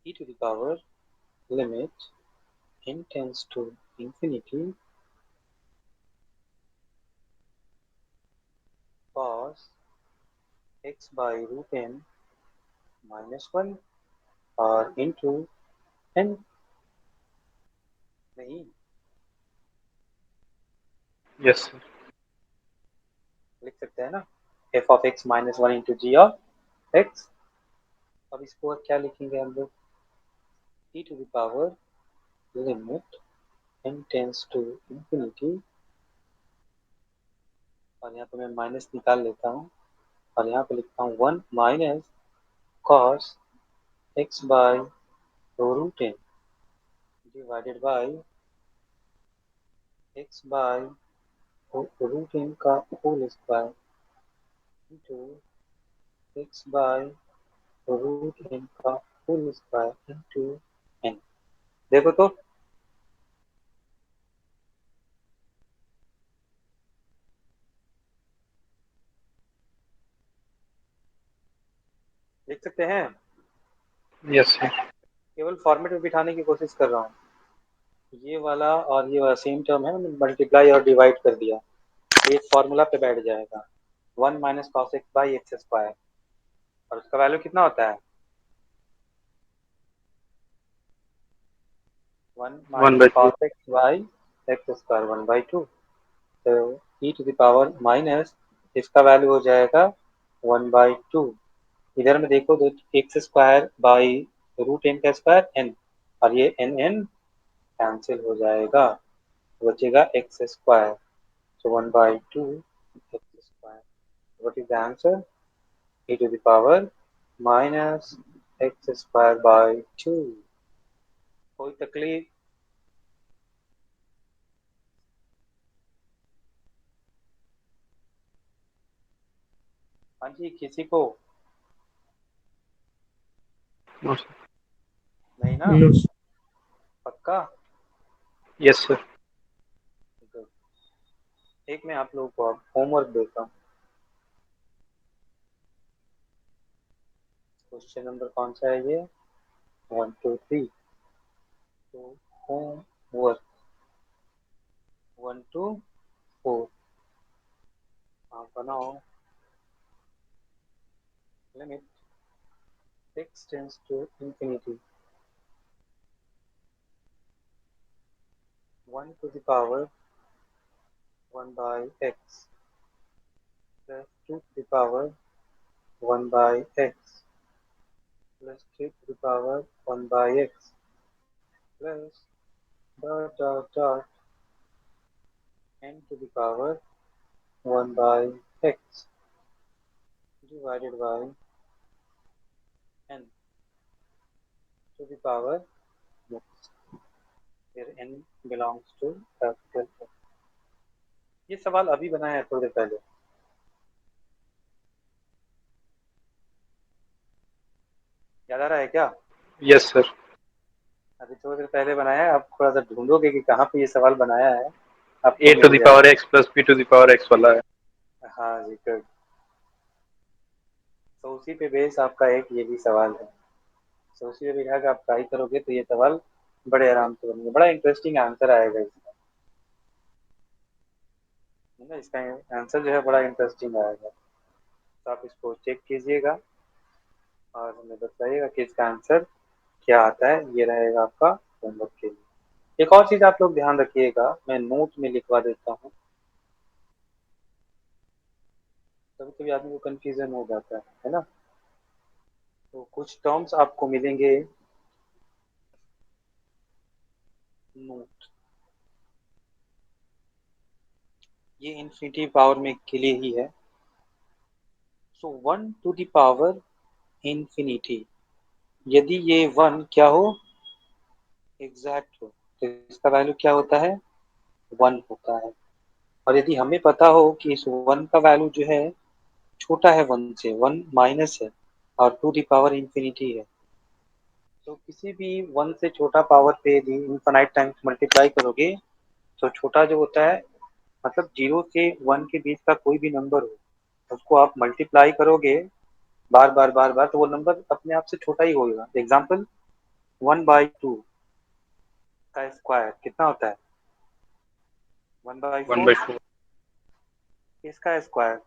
e to the power limit n tends to infinity cos x/√n -1 और into n, नहीं Yes, sir. लिख सकते हैं ना, f of x -1 into g of x। अब इसको क्या लिखेंगे हम लोग, e to the power limit n tends to infinity, और यहाँ पे मैं माइनस निकाल लेता हूँ और यहाँ पे लिखता हूँ 1 minus cos x/√n divided by x/√n का होल स्क्वायर इंटू x/√n का होल स्क्वायर इंटू n। देखो तो, लिख सकते हैं, Yes, sir. केवल फॉर्मेट में बिठाने की कोशिश कर रहा हूँ। ये वाला और ये वाला सेम टर्म है, मैंने मल्टीप्लाई और डिवाइड कर दिया, एक फॉर्मूला पे बैठ जाएगा, 1 minus cos x by x square, और उसका वैल्यू कितना होता है, 1 1 minus by 2. cos x by x square 1/2। तो e to the power minus इसका वैल्यू हो जाएगा 1/2। इधर में देखो तो x square by root n का स्क्वायर एन, और ये एन एन कैंसिल हो जाएगा, बचेगा x square. So 1/2 x square. What is the answer? E to the power minus x square by 2। कोई तकलीफ? हाँ जी, किसी को? No, sir. नहीं ना? No, sir. पक्का? Yes, sir. Good. एक मैं आप लोगों को अब होमवर्क देता हूँ। क्वेश्चन नंबर कौन सा है ये? 1 2 3। तो होमवर्क 1 2 4 आप बनाओ। Limit x tends to infinity 1 to the power 1 by x plus 2 to the power 1 by x plus 3 to the power 1 by x plus dot dot dot n to the power 1 by x divided by n to the power x, where n belongs to capital X। ये सवाल अभी बनाया है थोड़ी देर पहले, याद आ रहा है क्या? Yes, sir. अभी थोड़ी देर पहले बनाया है, आप थोड़ा सा ढूंढोगे कि कहाँ पे ये सवाल बनाया है, आपको A to mill the power जाएगा। x plus b to the power x वाला है. हाँ जी, good। तो उसी पे बेस आपका एक ये भी सवाल है। तो उसी पे बिठा के आप ट्राई करोगे तो ये सवाल बड़े आराम से बनेंगे, बड़ा इंटरेस्टिंग आंसर आएगा इसका, है ना? इसका आंसर जो है बड़ा इंटरेस्टिंग आएगा। तो आप इसको चेक कीजिएगा और हमें बताइएगा कि इसका आंसर क्या आता है। ये रहेगा आपका होमवर्क के लिए। एक और चीज आप लोग ध्यान रखिएगा, मैं नोट में लिखवा देता हूँ, कभी कभी आदमी को कंफ्यूजन हो जाता है ना? तो कुछ टर्म्स आपको मिलेंगे नोट, ये इन्फिनिटी पावर में के लिए ही है। सो 1 टू द पावर इन्फिनिटी, यदि ये 1 क्या हो, एग्जैक्ट हो, तो इसका वैल्यू क्या होता है? 1 होता है। और यदि हमें पता हो कि इस 1 का वैल्यू जो है छोटा है 1 से, 1 माइनस है और टू दी पावर इंफिनिटी है, तो किसी भी 1 से छोटा पावर पे यदि इनफाइनाइट टाइम्स मल्टीप्लाई करोगे तो छोटा जो होता है, मतलब 0 से 1 के बीच का कोई भी नंबर हो उसको आप मल्टीप्लाई करोगे बार बार बार बार, तो वो नंबर अपने आप से छोटा ही होगा। एग्जाम्पल 1/2 का स्क्वायर कितना होता है? 1 1/4। by 4. इसका स्क्वायर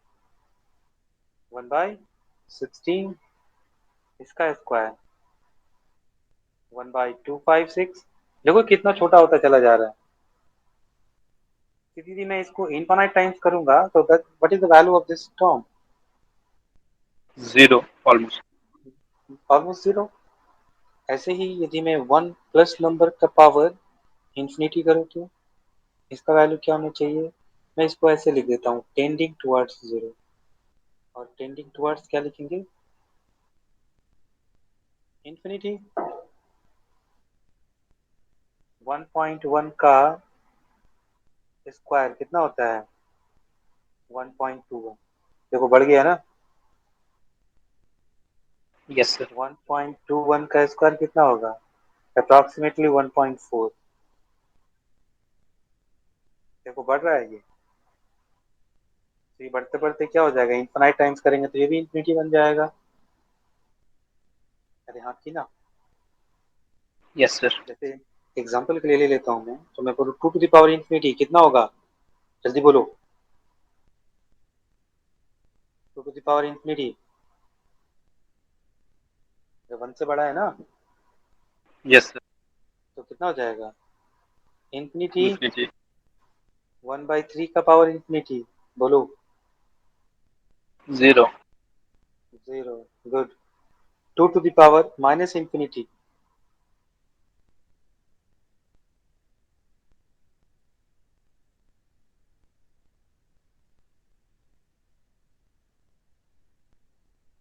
1/16। इसका स्क्वायर 1/256। देखो कितना छोटा होता चला जा रहा है। यदि मैं इसको इनफाइनाइट टाइम्स करूंगा तो that what is the value of this term? 0 almost. Almost zero. ऐसे ही यदि मैं 1 प्लस नंबर का पावर इंफिनिटी करूँ तो इसका वैल्यू क्या होना चाहिए? मैं इसको ऐसे लिख देता हूँ, टेंडिंग टुवर्ड्स जीरो। और टेंडिंग टुवर्ड्स क्या लिखेंगे? इंफिनिटी। 1.1 का स्क्वायर कितना होता है? 1.21। देखो बढ़ गया ना? Yes, sir. 1.21 का स्क्वायर कितना होगा? अप्रोक्सीमेटली 1.4। देखो बढ़ रहा है ये। तो ये बढ़ते बढ़ते क्या हो जाएगा, इनफाइनाइट टाइम्स करेंगे तो ये भी इंफिनिटी बन जाएगा। अरे हाँ की ना? Yes, sir. जैसे एग्जांपल के लिए ले लेता हूँ मैं, तो मैं बोलूँ 2 टू द पावर इंफिनिटी कितना होगा? जल्दी बोलो। 2 टू द पावर इंफिनिटी 1 से बड़ा है ना? Yes, sir. तो कितना हो जाएगा? Infinity infinity. 1/3 का पावर इंफिनिटी, बोलो। 0. 0, good. 2 to the power minus infinity,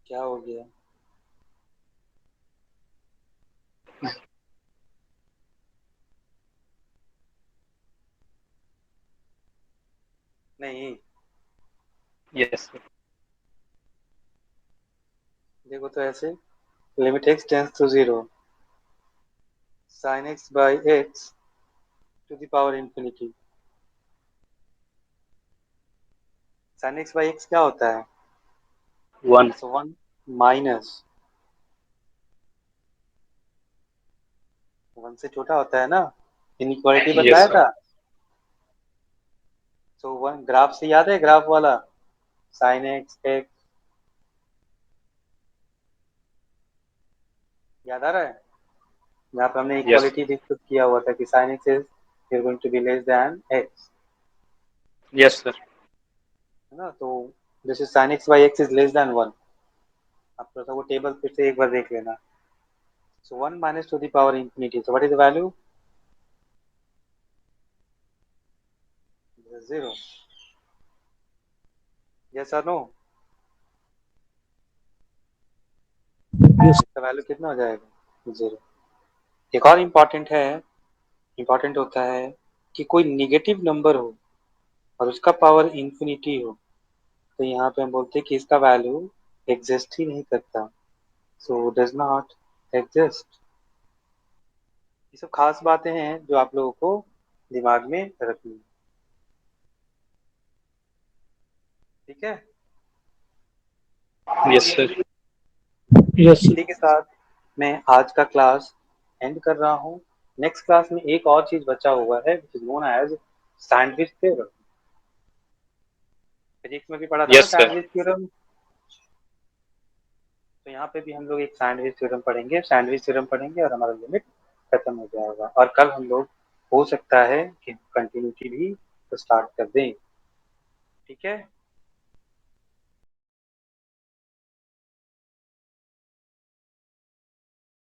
क्या हो गया? नहीं, Yes, sir. देखो तो ऐसे, limit x tends to 0, sin x by x to the power infinity. sin x by x क्या होता है? 1. सो 1 माइनस 1 से छोटा होता है ना, इनइक्वालिटी Yes, बताया sir. था। सो 1 ग्राफ से याद है, ग्राफ वाला, sin x x, याद आ रहा है? यहाँ पे हमने Yes. इक्वालिटी डिस्कस किया हुआ था कि sin x is going to be less than x, Yes, sir. है ना? तो this is sin x by x is less than 1। आप थोड़ा सा वो टेबल फिर से एक बार देख लेना। सो 1 minus two the power infinity, so what is the value? 0। Yes और नो? Yes. इसका वैल्यू कितना हो जाएगा? 0। एक और इम्पोर्टेंट है, इम्पोर्टेंट होता है कि कोई निगेटिव नंबर हो और उसका पावर इंफिनिटी हो, तो यहाँ पे हम बोलते हैं कि इसका वैल्यू एग्जिस्ट ही नहीं करता, सो डज नॉट एग्जिस्ट। ये सब खास बातें हैं जो आप लोगों को दिमाग में रखनी है, ठीक है? Yes, sir. Yes, sir. इसी के साथ मैं आज का क्लास एंड कर रहा हूँ। नेक्स्ट क्लास में एक और चीज बचा हुआ है which is known as sandwich theorem. Physics में भी पढ़ा था ना Yes, sir. सैंडविच थ्योरम, तो यहाँ पे भी हम लोग एक सैंडविच थ्योरम पढ़ेंगे, सैंडविच थ्योरम पढ़ेंगे और हमारा लिमिट खत्म हो जाएगा। और कल हम लोग हो सकता है कि कंटिन्यूटी भी तो स्टार्ट कर दें, ठीक है?